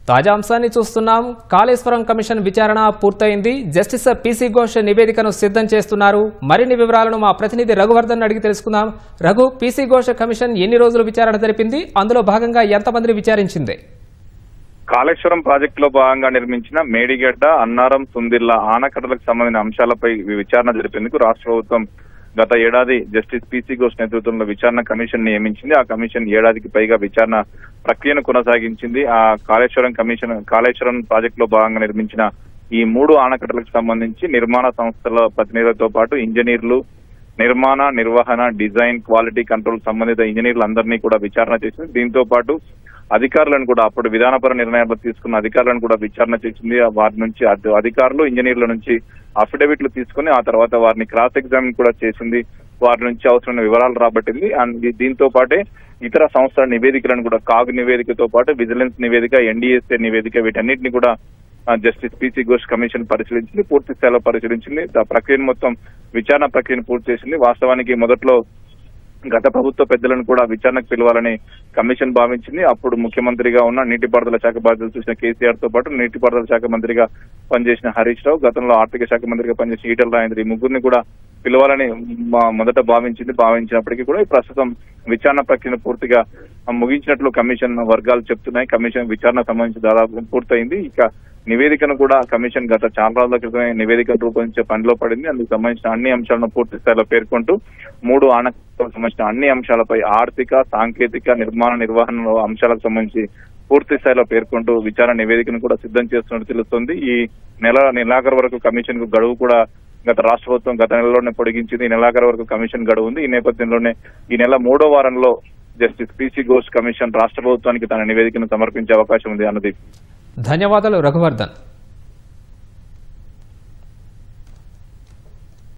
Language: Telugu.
తాజా అంశాన్ని చూస్తున్నాం. కాళేశ్వరం కమిషన్ విచారణ పూర్తయింది. జస్టిస్ పీసీ ఘోష్ నివేదికను సిద్ధం చేస్తున్నారు. మరిన్ని వివరాలను మా ప్రతినిధి రఘువర్ధన్ అడిగి తెలుసుకుందాం. రఘు, పీసీ ఘోష్ కమిషన్ ఎన్ని రోజులు విచారణ జరిపింది? అందులో భాగంగా ఎంతమందిని విచారించింది? కాళేశ్వరం ప్రాజెక్టులో భాగంగా నిర్మించిన మేడిగడ్డ, అన్నారం, సుందిళ్ల ఆనకట్టలకు సంబంధించిన అంశాలపై విచారణ జరిపేందుకు రాష్ట్ర ప్రభుత్వం గత ఏడాది జస్టిస్ పీసీ ఘోష్ నేతృత్వంలో విచారణ కమిషన్ నియమించింది. ఆ కమిషన్ ఏడాదికి పైగా విచారణ ప్రక్రియను కొనసాగించింది. ఆ కాళేశ్వరం ప్రాజెక్టులో భాగంగా నిర్మించిన ఈ 3 ఆనకట్టలకు సంబంధించి నిర్మాణ సంస్థల ప్రతినిధులతో పాటు ఇంజనీర్లు, నిర్మాణ, నిర్వహణ, డిజైన్, క్వాలిటీ కంట్రోల్ సంబంధిత ఇంజనీర్లు అందరినీ కూడా విచారణ చేసింది. దీంతో పాటు అధికారులను కూడా అప్పుడు విధానపర నిర్ణయాలు తీసుకున్న అధికారులను కూడా విచారణ చేసింది. వారి నుంచి అధికారులు, ఇంజనీర్ల నుంచి అఫిడవిట్లు తీసుకుని ఆ తర్వాత వారిని క్రాస్ ఎగ్జామిన్ కూడా చేసింది. వారి నుంచి అవసరమైన వివరాలు రాబట్టింది. దీంతో పాటే ఇతర సంస్థల నివేదికలను కూడా కాగ్ నివేదికతో పాటు విజిలెన్స్ నివేదిక, ఎన్డీఎస్ఏ నివేదిక వీటన్నిటిని కూడా జస్టిస్ పీసీ ఘోష్ కమిషన్ పరిశీలించింది. పూర్తి స్థాయిలో పరిశీలించింది. ప్రక్రియను మొత్తం విచారణ ప్రక్రియను పూర్తి చేసింది. వాస్తవానికి మొదట్లో గత ప్రభుత్వ పెద్దలను కూడా విచారణకు పిలవాలని కమిషన్ భావించింది. అప్పుడు ముఖ్యమంత్రిగా ఉన్న నీటిపారుదల శాఖ బాధ్యతలు చూసిన కేసీఆర్ తో పాటు నీటిపారుదల శాఖ మంత్రిగా పనిచేసిన హరీష్ రావు, గతంలో ఆర్థిక శాఖ మంత్రిగా పనిచేసిన ఈటెల రాజేందర్, ఈ ముగ్గురిని కూడా పిలవాలని మొదట భావించినప్పటికీ కూడా ప్రస్తుతం విచారణ ప్రక్రియను పూర్తిగా ముగించినట్లు కమిషన్ వర్గాలు చెప్తున్నాయి. కమిషన్ విచారణ సంబంధించి దాదాపు పూర్తయింది. ఇక నివేదికను కూడా కమిషన్ గత చాలా రోజుల క్రితమే నివేదికను రూపొందించే పనిలో పడింది. అందుకు సంబంధించిన అన్ని అంశాలను పూర్తి స్థాయిలో పేర్కొంటూ 3 ఆనకట్టలకు సంబంధించిన అన్ని అంశాలపై ఆర్థిక, సాంకేతిక, నిర్మాణ, నిర్వహణ అంశాలకు సంబంధించి పూర్తి స్థాయిలో పేర్కొంటూ విచారణ నివేదికను కూడా సిద్ధం చేస్తున్నట్టు తెలుస్తోంది. ఈ నెలాఖరు వరకు కమిషన్ కు గడువు కూడా గత రాష్ట్ర ప్రభుత్వం గత నెలలోనే పొడిగించింది. ఈ నెలాఖరు వరకు కమిషన్ గడువు ఉంది. ఈ నేపథ్యంలోనే ఈ నెల 3వ వారంలో జస్టిస్ పీసీ ఘోష్ కమిషన్ రాష్ట్ర ప్రభుత్వానికి తన నివేదికను సమర్పించే అవకాశం ఉంది అన్నది. ధన్యవాదాలు రఘువర్ధన్.